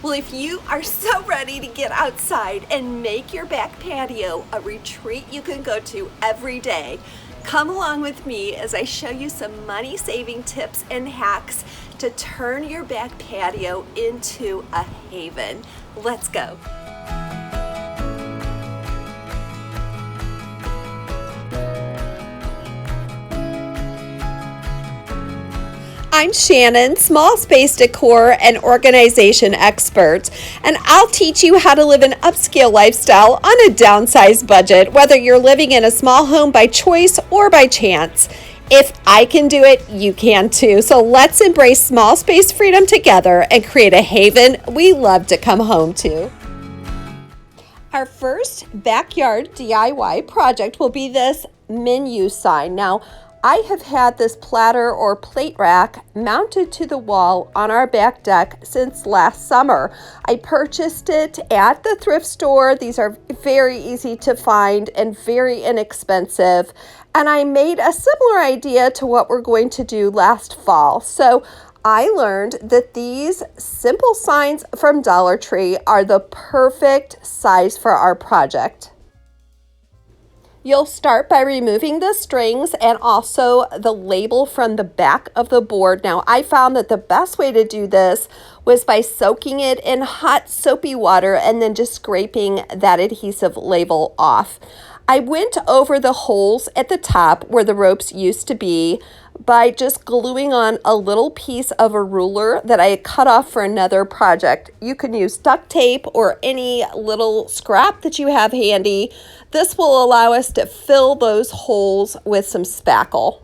Well, if you are so ready to get outside and make your back patio a retreat you can go to every day, come along with me as I show you some money-saving tips and hacks to turn your back patio into a haven. Let's go. I'm Shannon, small space decor and organization expert, and I'll teach you how to live an upscale lifestyle on a downsized budget, whether you're living in a small home by choice or by chance. If I can do it, you can too. So let's embrace small space freedom together and create a haven we love to come home to. Our first backyard DIY project will be this menu sign. Now, I have had this platter or plate rack mounted to the wall on our back deck since last summer. I purchased it at the thrift store. These are very easy to find and very inexpensive. And I made a similar idea to what we're going to do last fall. So I learned that these simple signs from Dollar Tree are the perfect size for our project. You'll start by removing the strings and also the label from the back of the board. Now, I found that the best way to do this was by soaking it in hot soapy water and then just scraping that adhesive label off. I went over the holes at the top where the ropes used to be by just gluing on a little piece of a ruler that I had cut off for another project. You can use duct tape or any little scrap that you have handy. This will allow us to fill those holes with some spackle.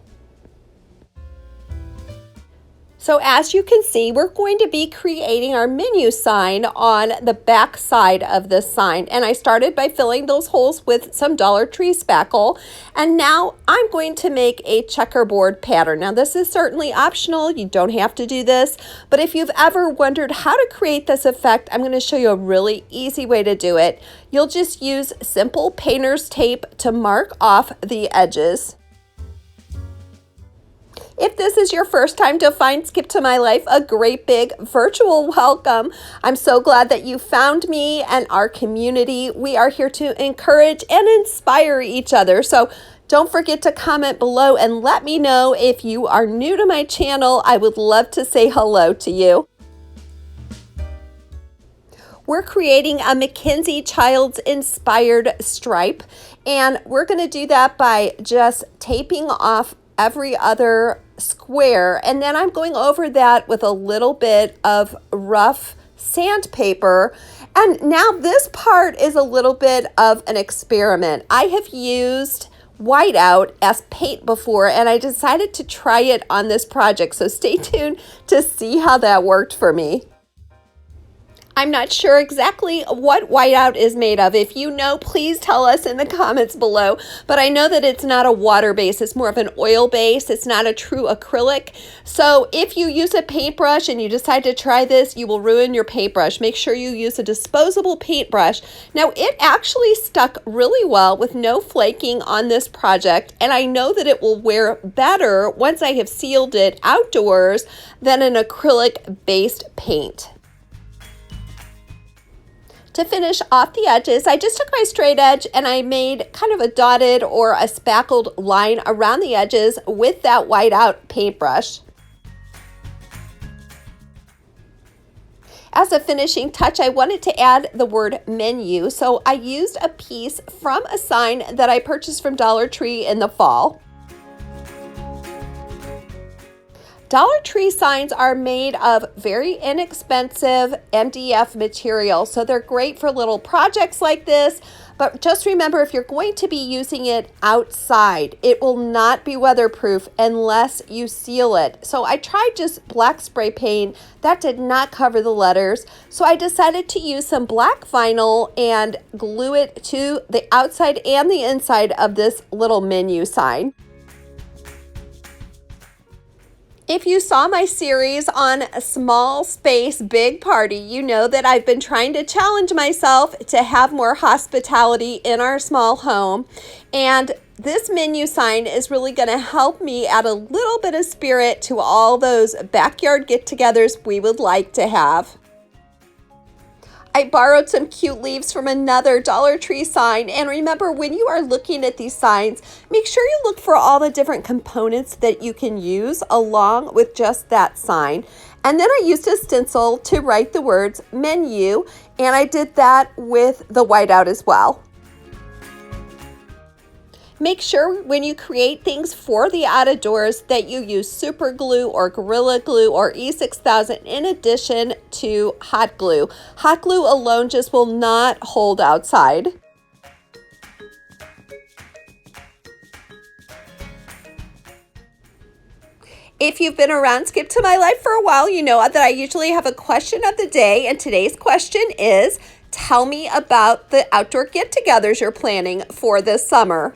So as you can see, we're going to be creating our menu sign on the back side of this sign. And I started by filling those holes with some Dollar Tree spackle. And now I'm going to make a checkerboard pattern. Now this is certainly optional. You don't have to do this. But if you've ever wondered how to create this effect, I'm going to show you a really easy way to do it. You'll just use simple painter's tape to mark off the edges. If this is your first time to find Skip to My Life, a great big virtual welcome. I'm so glad that you found me and our community. We are here to encourage and inspire each other. So don't forget to comment below and let me know if you are new to my channel. I would love to say hello to you. We're creating a Mackenzie Childs inspired stripe, and we're going to do that by just taping off every other square, and then I'm going over that with a little bit of rough sandpaper. And now this part is a little bit of an experiment. I have used whiteout as paint before, and I decided to try it on this project, so stay tuned to see how that worked for me. I'm not sure exactly what whiteout is made of. If you know, please tell us in the comments below. But I know that it's not a water base. It's more of an oil base. It's not a true acrylic. So if you use a paintbrush and you decide to try this, you will ruin your paintbrush. Make sure you use a disposable paintbrush. Now, it actually stuck really well with no flaking on this project. And I know that it will wear better once I have sealed it outdoors than an acrylic-based paint. To finish off the edges, I just took my straight edge and I made kind of a dotted or a spackled line around the edges with that whiteout paintbrush. As a finishing touch, I wanted to add the word menu, so I used a piece from a sign that I purchased from Dollar Tree in the fall. Dollar Tree signs are made of very inexpensive MDF material, so they're great for little projects like this. But just remember, if you're going to be using it outside, it will not be weatherproof unless you seal it. So I tried just black spray paint. That did not cover the letters. So I decided to use some black vinyl and glue it to the outside and the inside of this little menu sign. If you saw my series on small space, big party, you know that I've been trying to challenge myself to have more hospitality in our small home. And this menu sign is really going to help me add a little bit of spirit to all those backyard get-togethers we would like to have. I borrowed some cute leaves from another Dollar Tree sign, and remember, when you are looking at these signs, make sure you look for all the different components that you can use along with just that sign. And then I used a stencil to write the words menu, and I did that with the whiteout as well. Make sure when you create things for the out of doors that you use super glue or Gorilla Glue or E6000 in addition to hot glue. Hot glue alone just will not hold outside. If you've been around Skip to My Life for a while, you know that I usually have a question of the day, and today's question is, tell me about the outdoor get-togethers you're planning for this summer.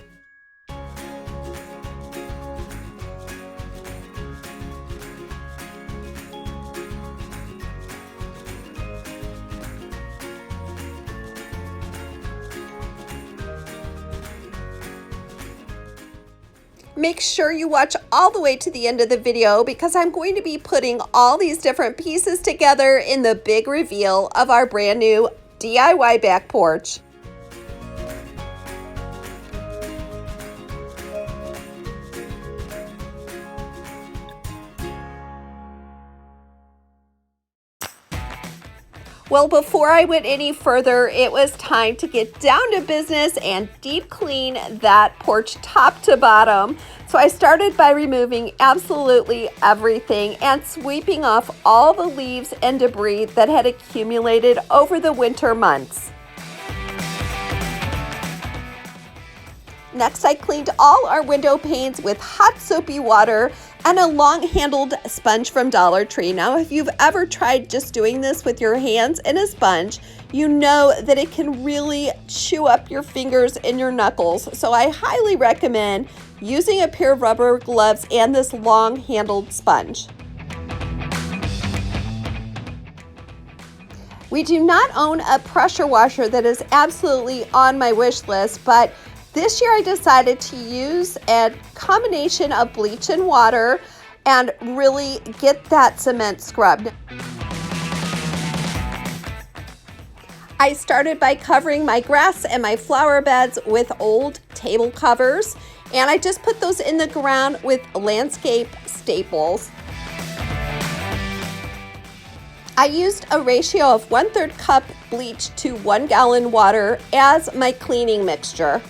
Make sure you watch all the way to the end of the video because I'm going to be putting all these different pieces together in the big reveal of our brand new DIY back porch. Well, before I went any further, it was time to get down to business and deep clean that porch top to bottom. So I started by removing absolutely everything and sweeping off all the leaves and debris that had accumulated over the winter months. Next, I cleaned all our window panes with hot soapy water and a long-handled sponge from Dollar Tree. Now, if you've ever tried just doing this with your hands and a sponge, you know that it can really chew up your fingers and your knuckles. So I highly recommend using a pair of rubber gloves and this long-handled sponge. We do not own a pressure washer that is absolutely on my wish list, but this year I decided to use a combination of bleach and water and really get that cement scrubbed. I started by covering my grass and my flower beds with old table covers, and I just put those in the ground with landscape staples. I used a ratio of 1/3 cup bleach to 1 gallon water as my cleaning mixture.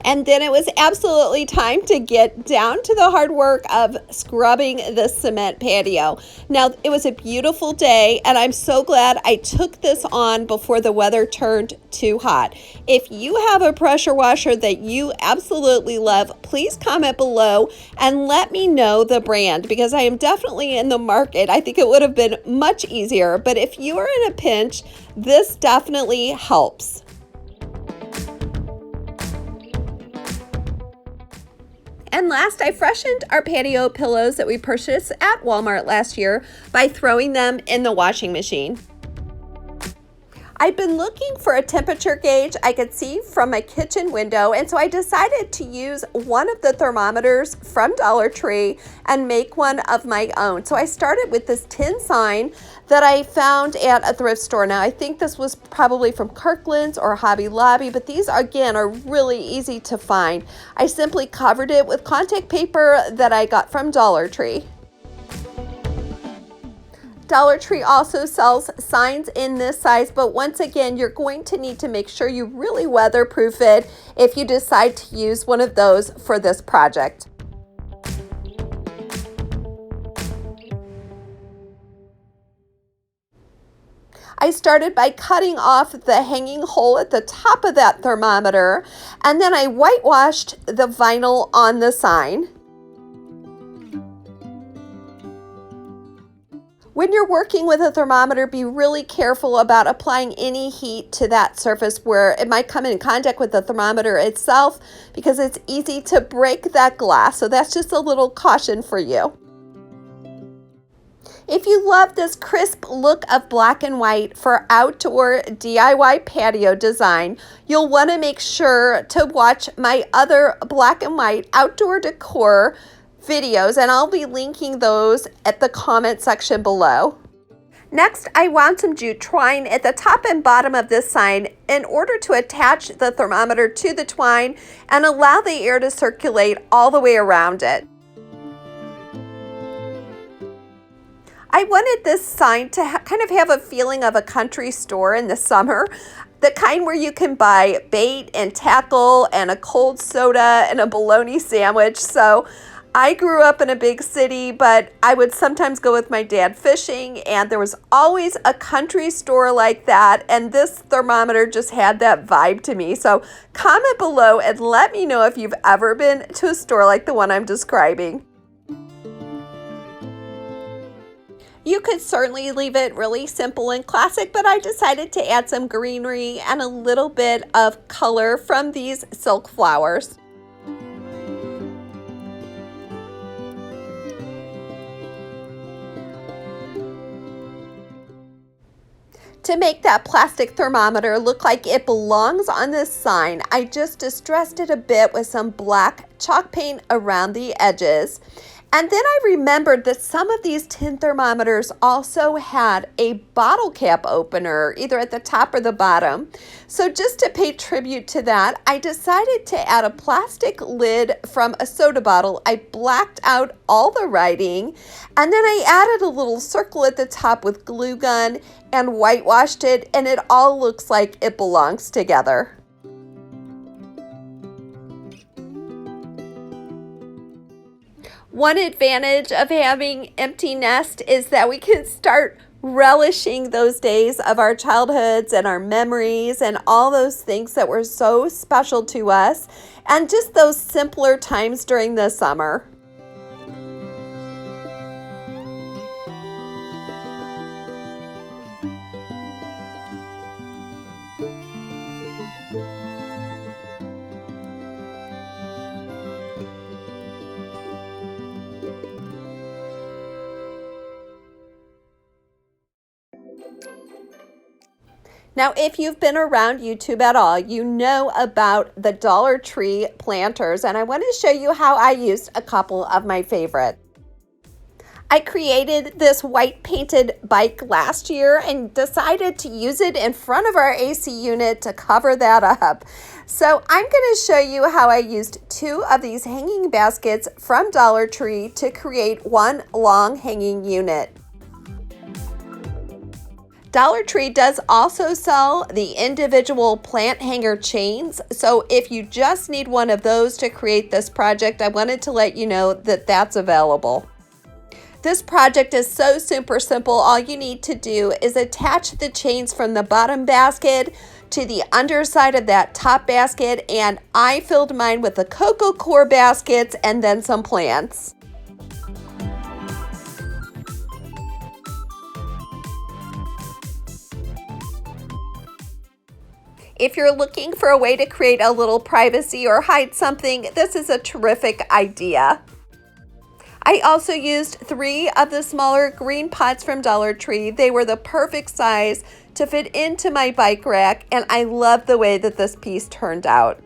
And then it was absolutely time to get down to the hard work of scrubbing the cement patio. Now, it was a beautiful day, and I'm so glad I took this on before the weather turned too hot. If you have a pressure washer that you absolutely love, please comment below and let me know the brand because I am definitely in the market. I think it would have been much easier, but if you are in a pinch, this definitely helps. And last, I freshened our patio pillows that we purchased at Walmart last year by throwing them in the washing machine. I'd been looking for a temperature gauge I could see from my kitchen window, and so I decided to use one of the thermometers from Dollar Tree and make one of my own. So I started with this tin sign that I found at a thrift store. Now, I think this was probably from Kirkland's or Hobby Lobby, but these, again, are really easy to find. I simply covered it with contact paper that I got from Dollar Tree. Dollar Tree also sells signs in this size, but once again, you're going to need to make sure you really weatherproof it if you decide to use one of those for this project. I started by cutting off the hanging hole at the top of that thermometer, and then I whitewashed the vinyl on the sign. When you're working with a thermometer, be really careful about applying any heat to that surface where it might come in contact with the thermometer itself because it's easy to break that glass. So that's just a little caution for you. If you love this crisp look of black and white for outdoor DIY patio design, you'll want to make sure to watch my other black and white outdoor decor videos, and I'll be linking those at the comment section below. Next, I wound some jute twine at the top and bottom of this sign in order to attach the thermometer to the twine and allow the air to circulate all the way around it. I wanted this sign to kind of have a feeling of a country store in the summer, the kind where you can buy bait and tackle and a cold soda and a bologna sandwich. So I grew up in a big city, but I would sometimes go with my dad fishing, and there was always a country store like that, and this thermometer just had that vibe to me. So comment below and let me know if you've ever been to a store like the one I'm describing. You could certainly leave it really simple and classic, but I decided to add some greenery and a little bit of color from these silk flowers. To make that plastic thermometer look like it belongs on this sign, I just distressed it a bit with some black chalk paint around the edges. And then I remembered that some of these tin thermometers also had a bottle cap opener, either at the top or the bottom. So just to pay tribute to that, I decided to add a plastic lid from a soda bottle. I blacked out all the writing, and then I added a little circle at the top with glue gun and whitewashed it, and it all looks like it belongs together. One advantage of having empty nest is that we can start relishing those days of our childhoods and our memories and all those things that were so special to us, and just those simpler times during the summer. Now, if you've been around YouTube at all, you know about the Dollar Tree planters, and I want to show you how I used a couple of my favorites. I created this white painted bike last year and decided to use it in front of our AC unit to cover that up. So I'm going to show you how I used two of these hanging baskets from Dollar Tree to create one long hanging unit. Dollar Tree does also sell the individual plant hanger chains, so if you just need one of those to create this project, I wanted to let you know that that's available. This project is so super simple. All you need to do is attach the chains from the bottom basket to the underside of that top basket, and I filled mine with the cocoa core baskets and then some plants. If you're looking for a way to create a little privacy or hide something, this is a terrific idea. I also used 3 of the smaller green pots from Dollar Tree. They were the perfect size to fit into my bike rack, and I love the way that this piece turned out.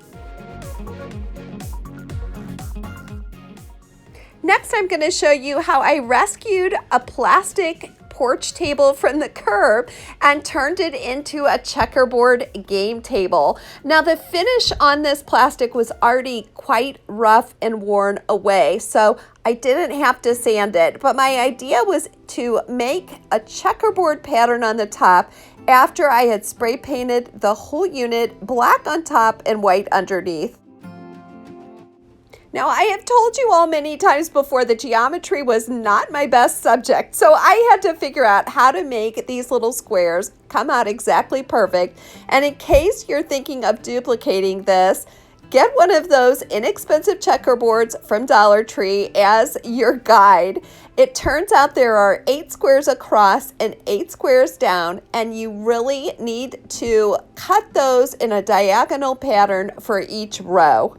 Next, I'm going to show you how I rescued a plastic porch table from the curb and turned it into a checkerboard game table. Now, the finish on this plastic was already quite rough and worn away, so I didn't have to sand it, but my idea was to make a checkerboard pattern on the top after I had spray painted the whole unit black on top and white underneath. Now, I have told you all many times before that geometry was not my best subject, so I had to figure out how to make these little squares come out exactly perfect. And in case you're thinking of duplicating this, get one of those inexpensive checkerboards from Dollar Tree as your guide. It turns out there are 8 squares across and 8 squares down, and you really need to cut those in a diagonal pattern for each row.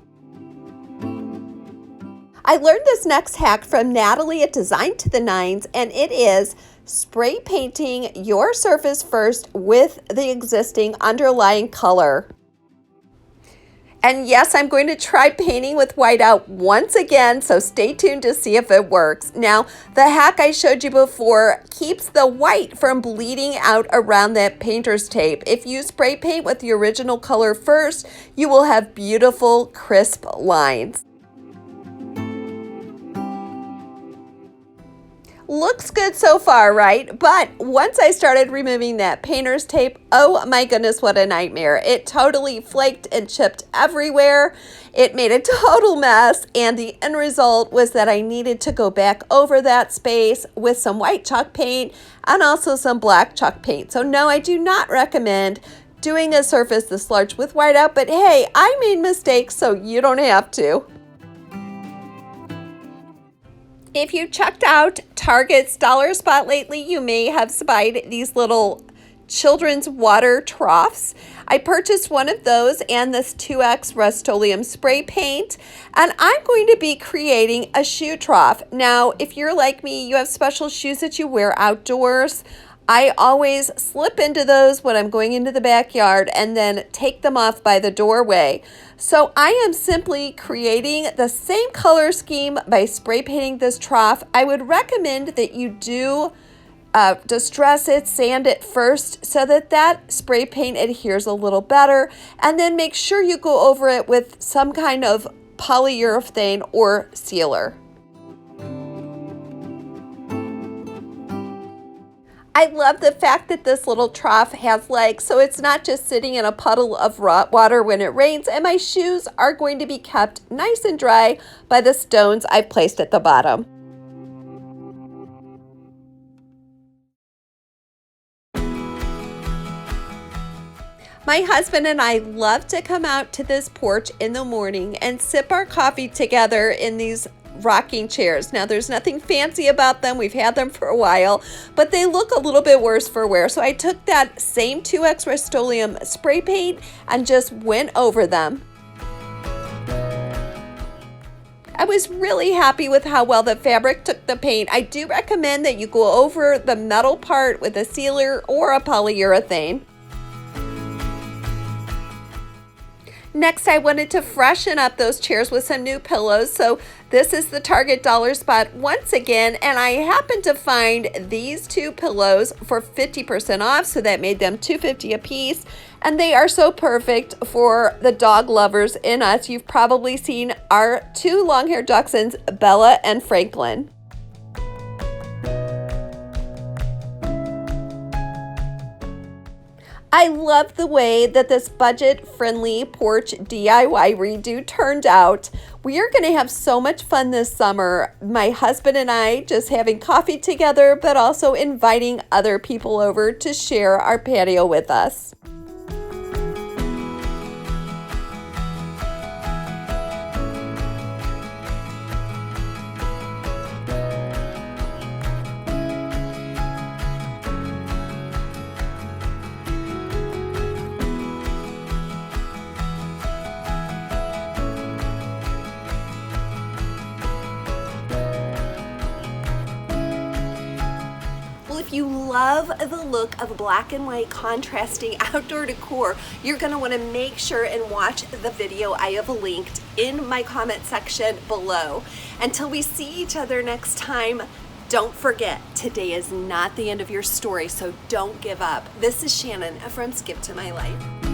I learned this next hack from Natalie at Design to the Nines, and it is spray painting your surface first with the existing underlying color. And yes, I'm going to try painting with whiteout once again, so stay tuned to see if it works. Now, the hack I showed you before keeps the white from bleeding out around that painter's tape. If you spray paint with the original color first, you will have beautiful, crisp lines. Looks good so far, right? But once I started removing that painter's tape, oh my goodness, what a nightmare. It totally flaked and chipped everywhere. It made a total mess, and the end result was that I needed to go back over that space with some white chalk paint and also some black chalk paint. So no, I do not recommend doing a surface this large with whiteout, but hey, I made mistakes, so you don't have to. If you checked out Target's Dollar Spot lately, you may have spied these little children's water troughs. I purchased one of those and this 2X Rust-Oleum spray paint, and I'm going to be creating a shoe trough. Now, if you're like me, you have special shoes that you wear outdoors. I always slip into those when I'm going into the backyard and then take them off by the doorway. So I am simply creating the same color scheme by spray painting this trough. I would recommend that you do distress it, sand it first so that that spray paint adheres a little better, and then make sure you go over it with some kind of polyurethane or sealer. I love the fact that this little trough has legs, so it's not just sitting in a puddle of water when it rains, and my shoes are going to be kept nice and dry by the stones I've placed at the bottom. My husband and I love to come out to this porch in the morning and sip our coffee together in these rocking chairs. Now, there's nothing fancy about them. We've had them for a while, but they look a little bit worse for wear. So I took that same 2X Rust-Oleum spray paint and just went over them. I was really happy with how well the fabric took the paint. I do recommend that you go over the metal part with a sealer or a polyurethane. Next, I wanted to freshen up those chairs with some new pillows. So this is the Target Dollar Spot once again, and I happened to find these two pillows for 50% off, so that made them $2.50 a piece. And they are so perfect for the dog lovers in us. You've probably seen our two long-haired dachshunds, Bella and Franklin. I love the way that this budget-friendly porch DIY redo turned out. We are going to have so much fun this summer. My husband and I just having coffee together, but also inviting other people over to share our patio with us. If you love the look of black and white contrasting outdoor decor, you're going to want to make sure and watch the video I have linked in my comment section below. Until we see each other next time, don't forget, today is not the end of your story, so don't give up. This is Shannon from Skip to My Life.